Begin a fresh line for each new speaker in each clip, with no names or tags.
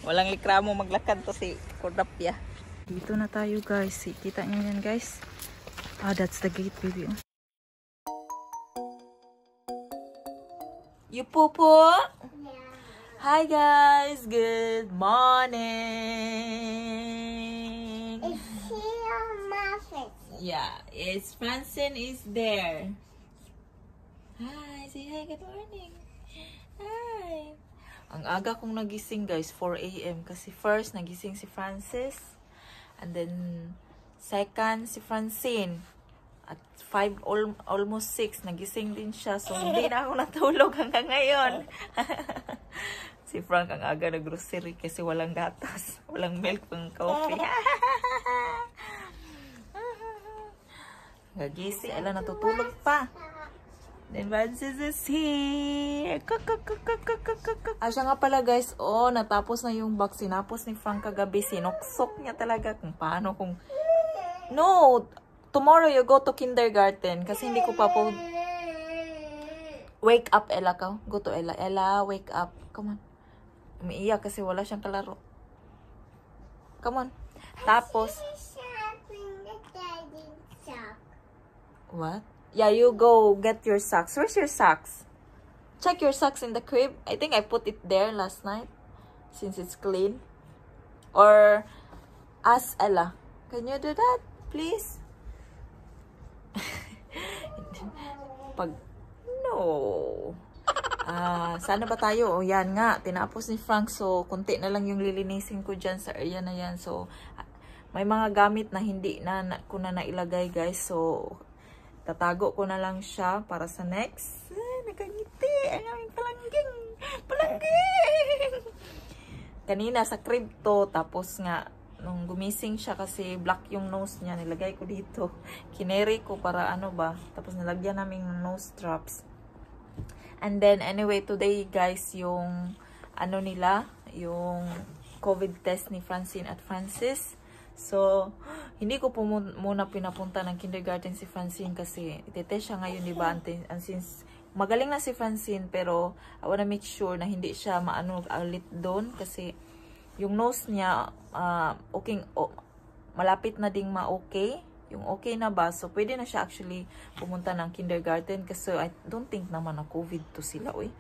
Walang likramo maglakad to si Cordapia. Dito na tayo guys. Kita niyo yan guys. Ah, that's the gate baby. You popo? Hi guys. Good morning.
Is she on my face?
Yeah, it's Francine is there. Hi, say hi, good morning. Hi. Ang aga kong nagising guys, 4 AM. Kasi first, nagising si Francis. And then, second, si Francine. At 5, almost 6, nagising din siya. So, hindi na ako natulog hanggang ngayon. Si Frank ang aga na grocery kasi walang gatas. Walang milk pang coffee. Nagising, ala natutulog pa. Then Francis is here. Siya nga pala guys, natapos na yung box. Sinapos ni Frank kagabi. Sinuksok niya talaga kung paano kung... No! Tomorrow you go to kindergarten. Kasi hindi ko pa po... Wake up, Ella ka. Go to Ella. Ella, wake up. Come on. Umiiyak kasi wala siyang kalaro. Come on. Tapos... What? Yeah, you go get your socks. Where's your socks? Check your socks in the crib. I think I put it there last night. Since it's clean. Or ask Ella. Can you do that, please? No. Sana ba tayo? O yan nga. Tinapos ni Frank. So, kunti na lang yung lilinisin ko dyan sa area na yan. So, may mga gamit na hindi na ko na nailagay guys. So, tatago ko na lang siya para sa next. Nakangiti. Ang aming palangging. Palangging! Kanina sa crib to. Tapos nga, nung gumising siya kasi black yung nose niya, nilagay ko dito. Kineri ko para ano ba. Tapos nilagyan namin ng nose drops. And then, anyway, today guys, yung ano nila, yung COVID test ni Francine at Francis. So, hindi ko po muna pinapunta ng kindergarten si Francine kasi ititest siya ngayon, diba? And since magaling na si Francine, pero I wanna make sure na hindi siya maano ulit doon kasi yung nose niya, malapit na ding ma-okay. Yung okay na ba? So, pwede na siya actually pumunta ng kindergarten kasi I don't think naman na COVID to sila, oy.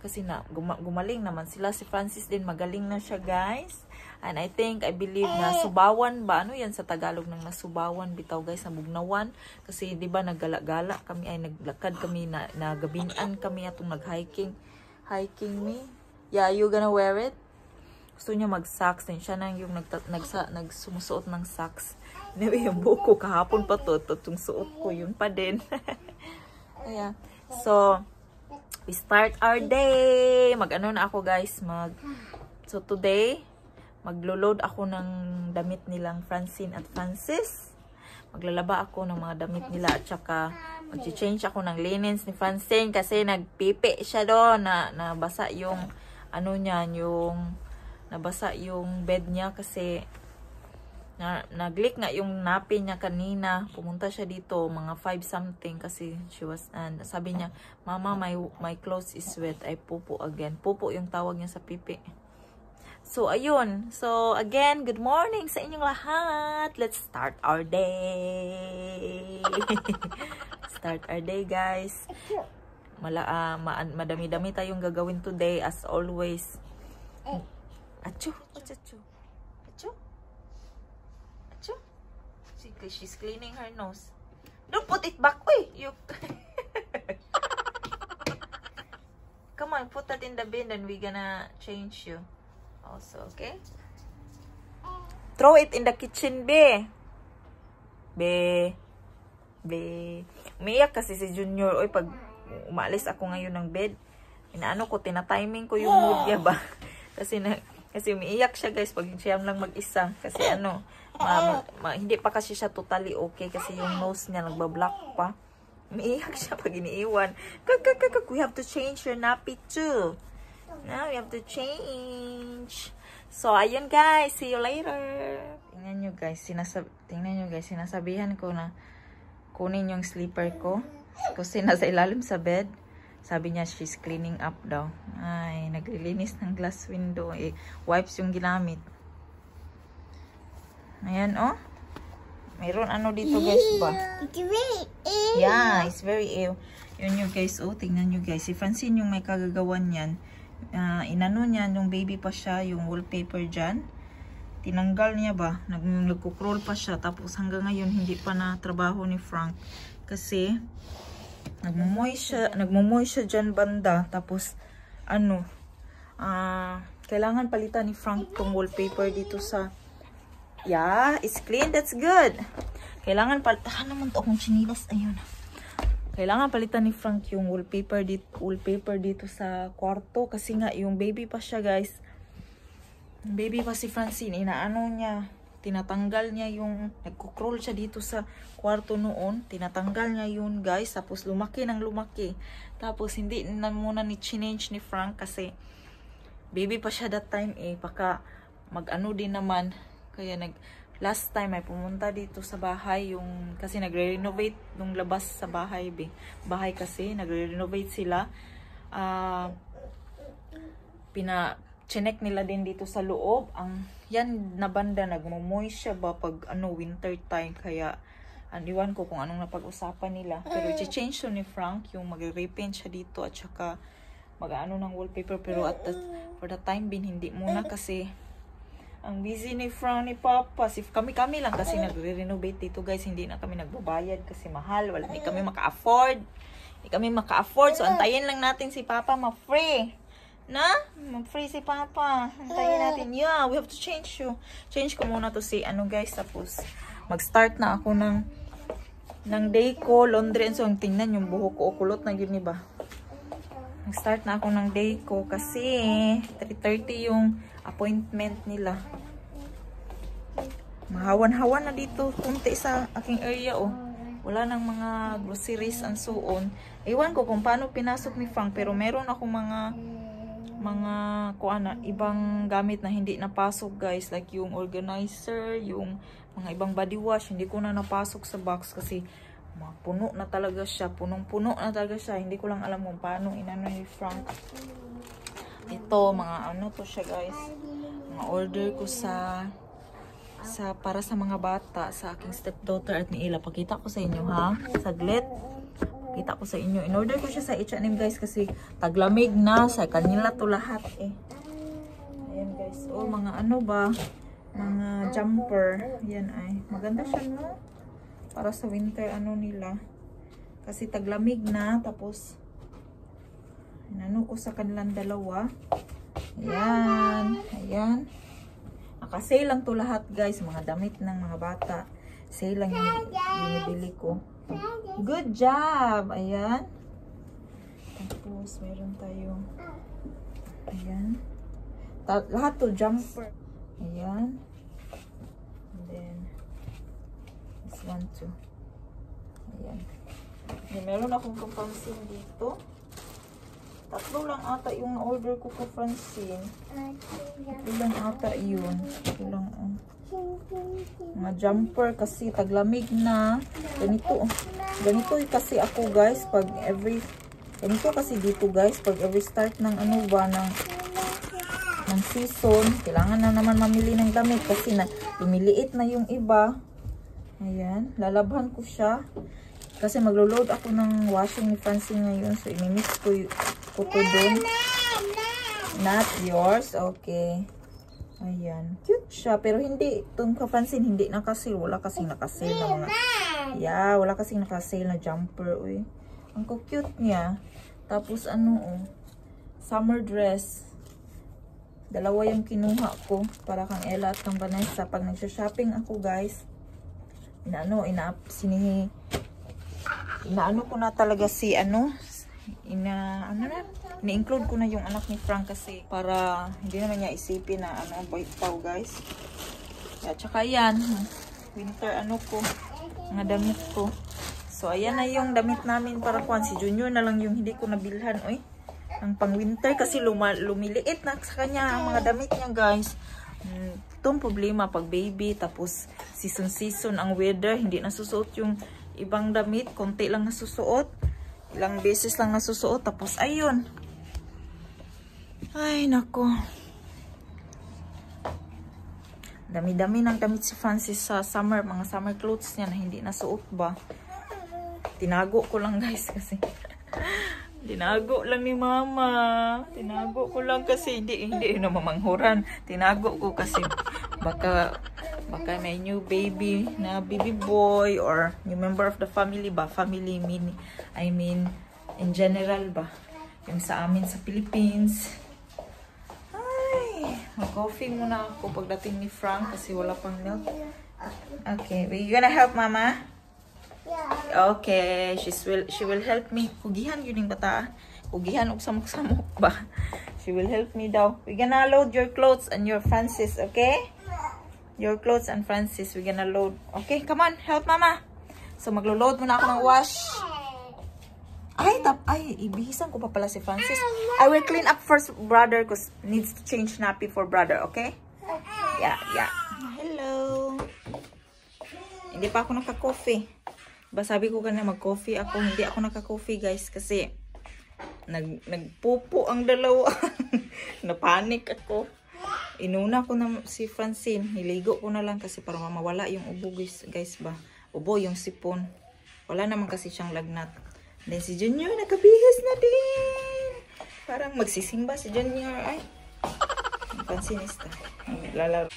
Kasi na, gumaling naman sila. Si Francis din, magaling na siya, guys. And I believe na subawan ba? Ano yan sa Tagalog ng nasubawan? Bitaw, guys, na bugnawan. Kasi, di ba, naggala-gala kami, ay naglakad kami, nagabinan kami atong nag-hiking. Hiking me. Yeah, you gonna wear it? Gusto niya mag-socks din. Siya na yung nagsumusuot ng socks. Anyway, yung buko kahapon pa to. Itong suot ko, yun pa din. Ayan. So, we start our day. Mag-ano na ako, guys. So, today, maglo-load ako ng damit nilang Francine at Francis. Maglalaba ako ng mga damit nila. At saka, mag-change ako ng linens ni Francine kasi nagpipi siya doon. Nabasa yung, ano niya, nabasa yung bed niya kasi nag-leak nga yung napi niya kanina. Pumunta siya dito mga 5 something kasi she was, sabi niya, Mama, my clothes is wet. I pupo again. Pupo yung tawag niya sa pipi. So, ayun. So, again, good morning sa inyong lahat. Let's start our day. Start our day, guys. Madami-dami tayong gagawin today as always. Achu, achu, achu. Achu. Achu. She's cleaning her nose. Don't put it back. Uy, you. Come on, put that in the bin and we're gonna change you. Also, okay? Throw it in the kitchen, be. Be. Umiyak kasi si Junior. Uy, pag umalis ako ngayon ng bed, inaano ko, tina-timing ko yung mood niya ba? Kasi umiiyak siya, guys, pag siya lang mag-isa. Kasi ano, hindi pa kasi siya totally okay kasi yung nose niya nagbablock pa. Umiiyak siya pag iniiwan. We have to change your nappy too. Now we have to change. So, ayun guys. See you later. Tingnan nyo guys. Sinasabihan ko na kunin yung sleeper ko. Kasi nasa ilalim sa bed. Sabi niya, she's cleaning up daw. Ay, naglilinis ng glass window. Wipes yung ginamit. Ayan, oh. Mayroon ano dito, guys, ba? Yeah, it's very ew. Yun yung guys, oh. Tingnan nyo, guys. Si Francine yung may kagagawan yan. Inano niya, yung baby pa siya, yung wallpaper dyan. Tinanggal niya ba? Nagkukroll pa siya. Tapos hanggang ngayon, hindi pa na trabaho ni Frank. Kasi, nagmumoy siya dyan banda. Tapos, ano, kailangan palitan ni Frank tong wallpaper dito sa, yeah, it's clean, that's good. Kailangan palitan naman to akong chinilas, ayun. Kailangan palitan ni Frank yung wallpaper dito sa kwarto. Kasi nga, yung baby pa siya, guys. Baby pa si Francine, inaano niya, tinatanggal niya yung, nagkukroll siya dito sa kwarto noon, tinatanggal niya yun, guys, tapos lumaki ng lumaki. Tapos hindi na muna ni change ni Frank kasi baby pa siya that time baka mag-ano din naman. Kaya last time ay pumunta dito sa bahay yung, kasi nagre-renovate nung labas sa bahay, bahay kasi, nagre-renovate sila. Chinek nila din dito sa loob. Yan na banda, nagmumoy siya ba pag winter time. Kaya, iwan ko kung anong napag-usapan nila. Pero i-change to ni Frank, yung mag-repaint siya dito at saka mag-ano ng wallpaper. Pero for the time being, hindi muna kasi ang busy ni Frank, ni Papa. Kami lang kasi nagre-renovate dito, guys. Hindi na kami nagbabayad kasi mahal. Hindi kami maka-afford. So, antayin lang natin si Papa ma-free. Na? Mag-free si Papa. Antayin natin. Yeah, we have to change you. Change ko muna to si guys. Tapos, mag-start na ako ng day ko. Laundry and so. Tingnan yung buhok ko. Kulot na yun, ba? Mag-start na ako ng day ko. Kasi, 3:30 yung appointment nila. Mahawan-hawan na dito. Kunti sa aking area, oh. Wala nang mga groceries and so on. Iwan ko kung paano pinasok ni Frank. Pero meron ako mga ibang gamit na hindi napasok, guys, like yung organizer, yung mga ibang body wash, hindi ko na napasok sa box kasi puno na talaga siya, punong-puno na talaga siya. Hindi ko lang alam kung paano inano ni Frank. Ito, mga to siya, guys, mga order ko para sa mga bata, sa aking stepdaughter at ni Ella. Pakita ko sa inyo, ha, saglit. Kita ko sa inyo. In-order ko siya sa H&M, guys, kasi taglamig na sa kanila to lahat, Ayan, guys. Oh, mga mga jumper. Yan ay. Maganda siya, no? Para sa winter, nila. Kasi taglamig na. Tapos, inano ko sa kanilang dalawa. Ayan. Ayan. Nakasale lang to lahat, guys. Mga damit ng mga bata. Sale lang yung binibili ko. Good job! Ayan. Tapos, meron tayo. Ayan. Lahat to jumper. Ayan. And then, this one too. Ayan. Meron akong Francine dito. Tatlo lang ata yung order ko kay Francine. Tatlo lang ata yun. Tatlo lang, mga jumper kasi taglamig na. Ganito kasi ako, guys, pag ganito kasi dito, guys, pag every start ng ng season, kailangan na naman mamili ng damit kasi lumiliit na yung iba. Ayan, lalabhan ko siya kasi maglo-load ako ng washing ni Francine ngayon, so inimix ko to dun. Not yours, okay. Ayan. Cute siya. Pero hindi, itong Francine, hindi nakasale. Wala kasing nakasale na mga, wala kasing nakasale na jumper, uy. Ang cute niya. Tapos, summer dress. Dalawa yung kinuha ko para kang Ella at kang Vanessa. Pag nagsha-shopping ako, guys, inaano ko na talaga si, ni-include ko na yung anak ni Frank kasi para hindi naman niya isipin na ikaw, guys. At saka yan, winter ko, mga damit ko. So, ayan na yung damit namin para kuhan. Si Junior na lang yung hindi ko nabilhan, oy. Ang pang winter kasi lumiliit na sa kanya ang mga damit niya, guys. Itong problema pag baby, tapos season ang weather, hindi nasusuot yung ibang damit, konti lang nasusuot. Ilang beses lang nasusuot. Tapos, ayun. Ay, nako. Dami-dami ng damit si Francis sa summer. Mga summer clothes niya na hindi nasuot ba. Tinago ko lang guys kasi. Tinago lang ni mama. Tinago ko lang kasi hindi na mamanghuran. Tinago ko kasi baka may new baby na baby boy or new member of the family ba. Family I mean in general ba. Yung sa amin sa Philippines. Ay, mag-coffee muna ako pagdating ni Frank kasi wala pang milk. Okay, we gonna help mama?
Yeah.
Okay, she will help me. Hugihan yun yung bata. Hugihan og samok-samok ba. She will help me daw. We gonna load your clothes and your Francis, okay? Your clothes and Francis, we gonna load. Okay, come on, help mama. So maglo-load muna ako ng wash. Ay, ibihisan ko pa pala si Francis. I will clean up first brother because needs to change nappy for brother, okay? Yeah. Hello. Hindi pa ako naka-coffee. Sabi ko kanina mag-coffee ako. Hindi ako naka-coffee guys kasi nagpupo ang dalawa. Napanik ako. Inuna ko na si Francine. Niligo ko na lang kasi para mawala yung ubo guys ba. Ubo yung sipon. Wala naman kasi siyang lagnat. Then si Junior nakabihis na din. Parang magsisimba si Junior. Ay. Pansinista. Lalaro.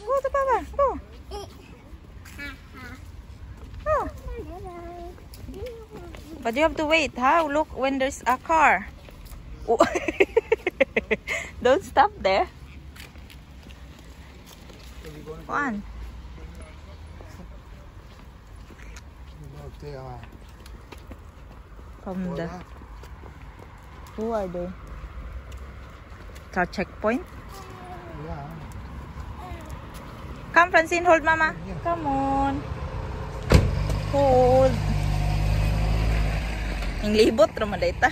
Go to Papa. Go. Oh. But you have to wait, huh? Look when there's a car. Oh. Don't stop there. One. From the... Who are they? Car checkpoint?
Yeah.
Come, Francine, hold mama. Come on. Hold. Ang libot, ramadeta.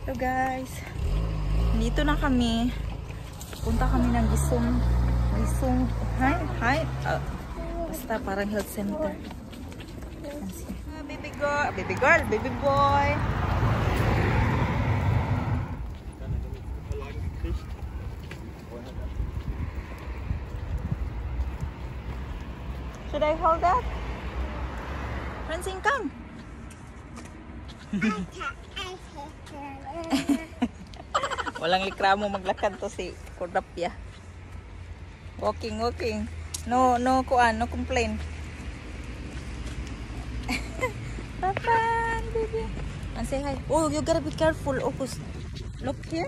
So guys, dito na kami. Punta kami ng Gisong. Hi. Basta parang health center. Baby girl, baby boy. Should I hold that? Francine, come. Walang likramo maglakad to si Cordapia. Walking. No complain. Papa, baby. And say hi. Oh, you gotta be careful. Oh, look here.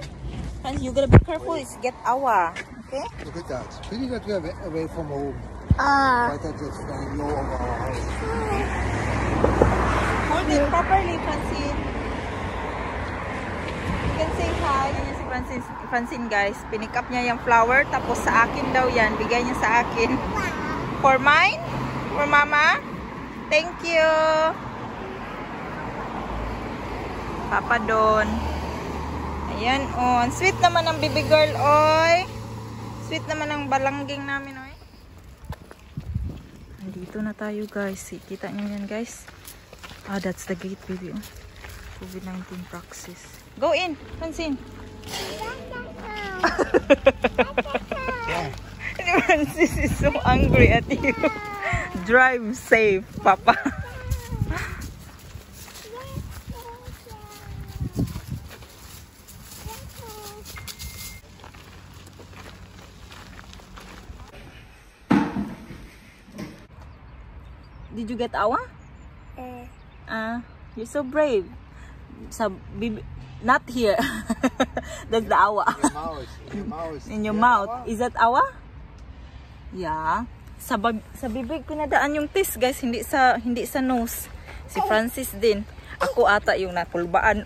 And you gotta be careful. It's get awa. Okay?
Look at that. Really got to go away from home. Like that just low of our house.
Hold it properly, Francine. You can say hi. Yan si Francine guys. Pinick up niya yung flower. Tapos sa akin daw yan. Bigay niya sa akin. For mine? For mama? Thank you. Papa Don. Ayan, oh. Sweet naman ang baby girl, oy. Sweet naman ang balangging namin, oy. Dito na tayo, guys. Kita nyo yan, guys. That's the gate, baby. Oh. COVID-19 praxis. Go in, Francine. Francis is so angry at you. Drive safe, Papa. Did you get awa? You're so brave. Not here. That's the awa. In your mouth. Is that awa? Yeah. Sa bibig ko nadaan yung teeth, guys. Hindi sa nose. Si Francis din. Ako ata yung napulbaan.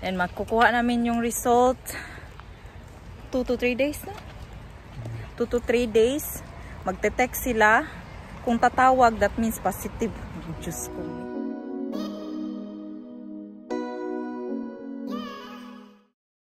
And makukuha namin yung result 2 to 3 days na. 2 to 3 days. Magte-text sila. Kung tatawag, that means positive. Diyos ko.